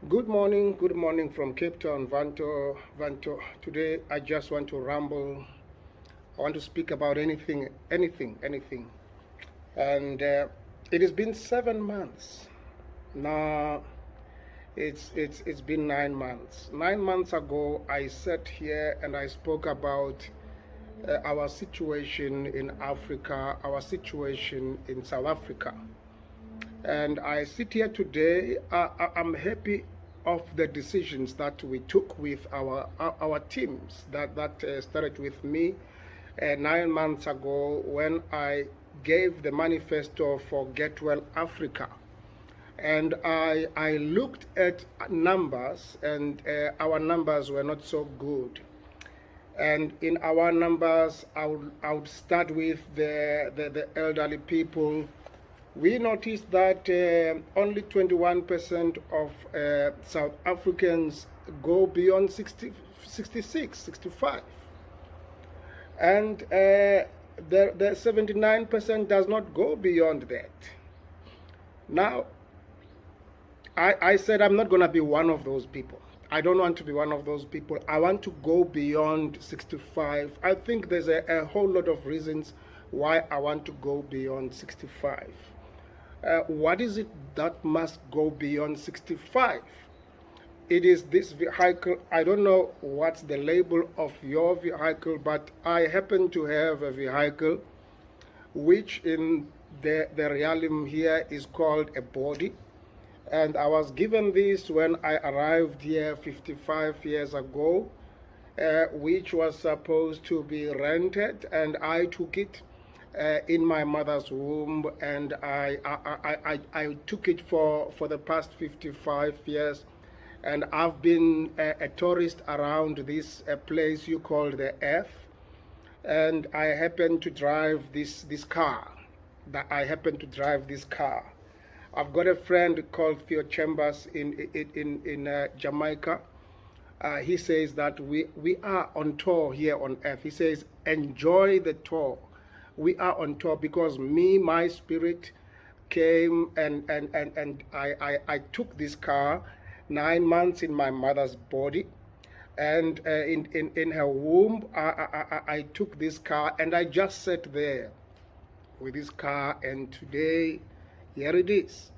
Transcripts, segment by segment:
Good morning from Cape Town, Vanto. Today I just want to ramble. I want to speak about anything. And it has been 7 months. Now it's been 9 months. 9 months ago I sat here and I spoke about our situation in Africa, our situation in South Africa. And I sit here today. I'm happy of the decisions that we took with our teams that started with me 9 months ago when I gave the manifesto for Get Well Africa. And I looked at numbers, and our numbers were not so good. And in our numbers, I would start with the elderly people. We noticed that only 21% of South Africans go beyond 66, 65. And the 79% does not go beyond that. Now, I said I'm not going to be one of those people. I don't want to be one of those people. I want to go beyond 65. I think there's a whole lot of reasons why I want to go beyond 65. What is it that must go beyond 65? It is this vehicle. I don't know what's the label of your vehicle, but I happen to have a vehicle which in the realm here is called a body. And I was given this when I arrived here 55 years ago, which was supposed to be rented, and I took it in my mother's womb, and I took it for the past 55 years, and I've been a tourist around this place you call the Earth, and I happen to drive this car. That I happen to drive this car. I've got a friend called Theo Chambers in Jamaica. He says that we are on tour here on Earth. He says, enjoy the tour. We are on tour because my spirit came and I took this car 9 months in my mother's body. And in her womb, I took this car and I just sat there with this car, and today, here it is.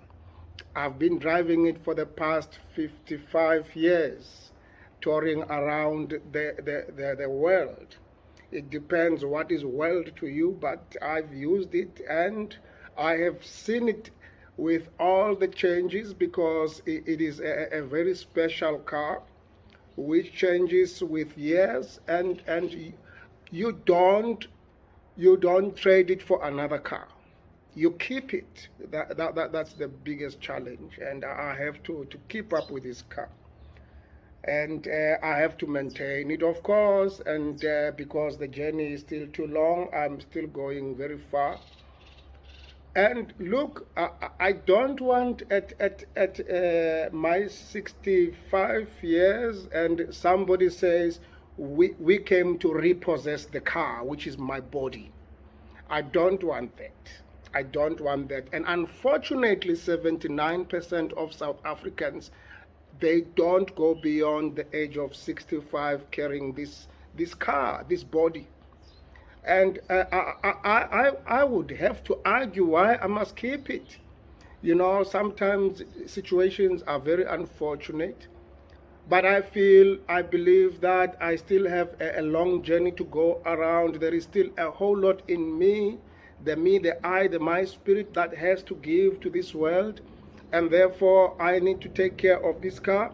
I've been driving it for the past 55 years, touring around the world. It depends what is world to you, but I've used it and I have seen it with all the changes because it is a very special car which changes with years, and you don't trade it for another car. You keep it. That's the biggest challenge, and I have to keep up with this car, and I have to maintain it, of course, and because the journey is still too long, I'm still going very far. And look, I don't want at my 65 years and somebody says we came to repossess the car, which is my body. I don't want that. I don't want that. And unfortunately, 79% of South Africans, they don't go beyond the age of 65 carrying this car, this body. And I would have to argue why I must keep it. You know, sometimes situations are very unfortunate, but I believe that I still have a long journey to go around. There is still a whole lot in me, my spirit that has to give to this world, and therefore I need to take care of this car.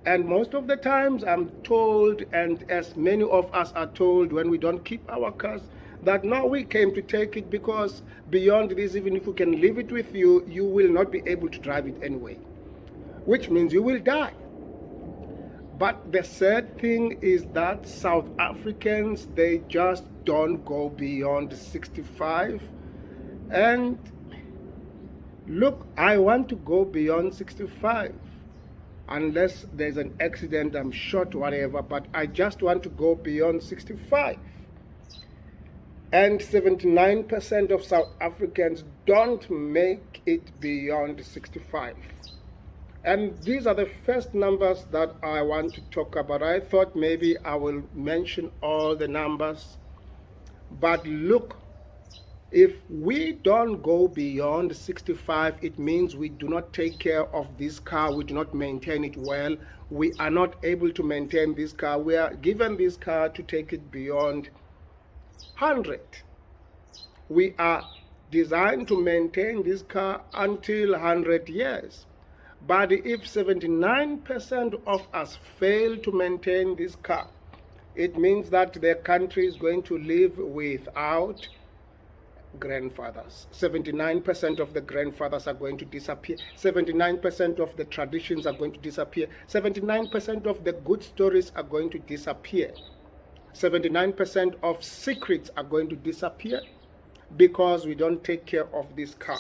And most of the times I'm told, and as many of us are told when we don't keep our cars, that no, we came to take it because beyond this, even if we can leave it with you, you will not be able to drive it anyway, which means you will die. But the sad thing is that South Africans, they just don't go beyond 65. And look, I want to go beyond 65. Unless there's an accident, I'm shot, whatever, but I just want to go beyond 65. And 79% of South Africans don't make it beyond 65. And these are the first numbers that I want to talk about. I thought maybe I will mention all the numbers, but look, if we don't go beyond 65, it means we do not take care of this car, we do not maintain it well, we are not able to maintain this car. We are given this car to take it beyond 100. We are designed to maintain this car until 100 years. But if 79% of us fail to maintain this car, it means that the country is going to live without grandfathers. 79% of the grandfathers are going to disappear. 79% of the traditions are going to disappear. 79% of the good stories are going to disappear. 79% of secrets are going to disappear because we don't take care of this car.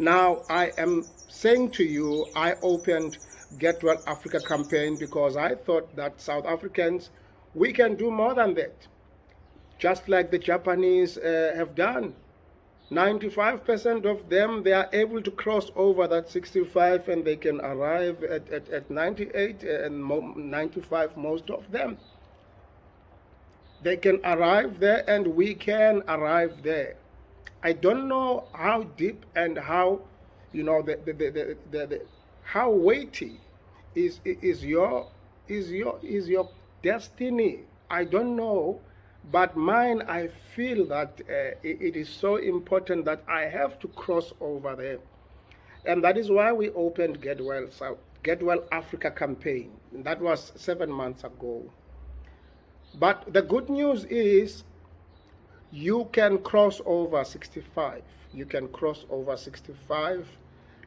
Now, I am saying to you, I opened Get Well Africa campaign because I thought that South Africans, we can do more than that. Just like the Japanese have done. 95% of them, they are able to cross over that 65 and they can arrive at 98 and 95, most of them. They can arrive there and we can arrive there. I don't know how deep and how, you know, how weighty is your destiny. I don't know, but mine, I feel that it is so important that I have to cross over there, and that is why we opened Get Well Africa campaign. That was 7 months ago. But the good news is, you can cross over 65. You can cross over 65.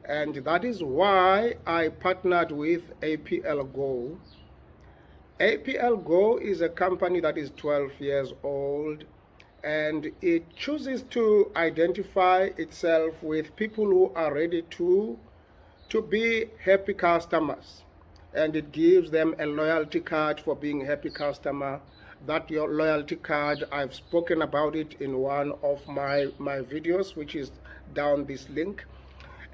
And that is why I partnered with APLGO. APLGO is a company that is 12 years old, and it chooses to identify itself with people who are ready to be happy customers. And it gives them a loyalty card for being a happy customer. That your loyalty card, I've spoken about it in one of my videos, which is down this link.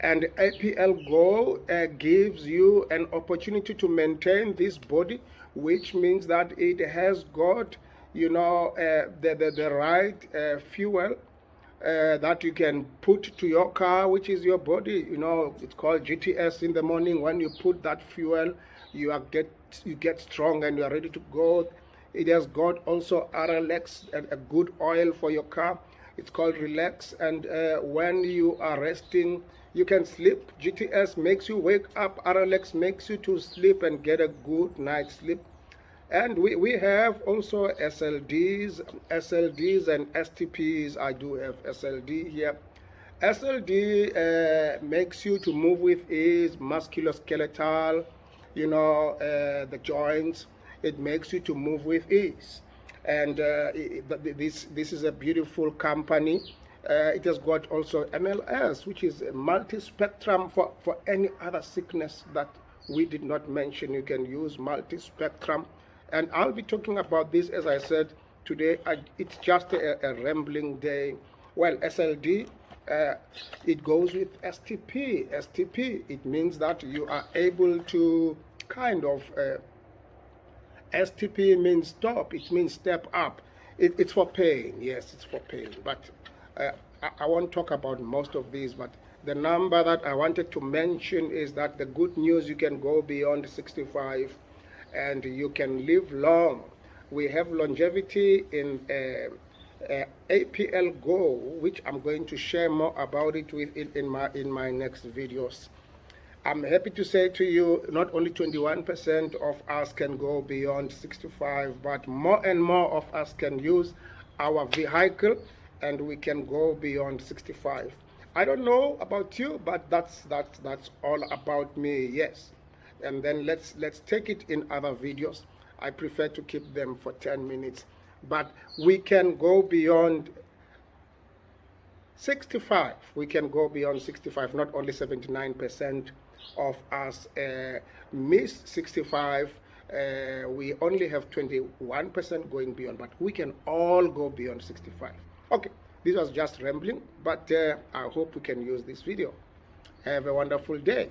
And APLGO gives you an opportunity to maintain this body, which means that it has got, you know, the right fuel that you can put to your car, which is your body. You know, it's called GTS. In the morning, when you put that fuel, you get strong and you are ready to go. It has got also RLX, a good oil for your car. It's called Relax, and when you are resting, you can sleep. GTS makes you wake up. RLX makes you to sleep and get a good night's sleep. And we have also SLDs and STPs. I do have SLD here. SLD makes you to move with ease, musculoskeletal, you know, the joints. It makes you to move with ease. And this is a beautiful company. It has got also MLS, which is a multi-spectrum for any other sickness that we did not mention. You can use multi-spectrum. And I'll be talking about this, as I said, today. It's just a rambling day. Well, SLD, it goes with STP. STP, it means that you are able to kind of STP means stop, it means step up. It's for pain, yes, it's for pain. But I won't talk about most of these, but the number that I wanted to mention is that the good news, you can go beyond 65 and you can live long. We have longevity in APLGO, which I'm going to share more about it in my next videos. I'm happy to say to you, not only 21% of us can go beyond 65, but more and more of us can use our vehicle and we can go beyond 65. I don't know about you, but that's all about me, yes. And then let's take it in other videos. I prefer to keep them for 10 minutes. But we can go beyond 65. We can go beyond 65, not only 79% of us miss 65. We only have 21% going beyond, but we can all go beyond 65. Okay, this was just rambling, but I hope we can use this video. Have a wonderful day.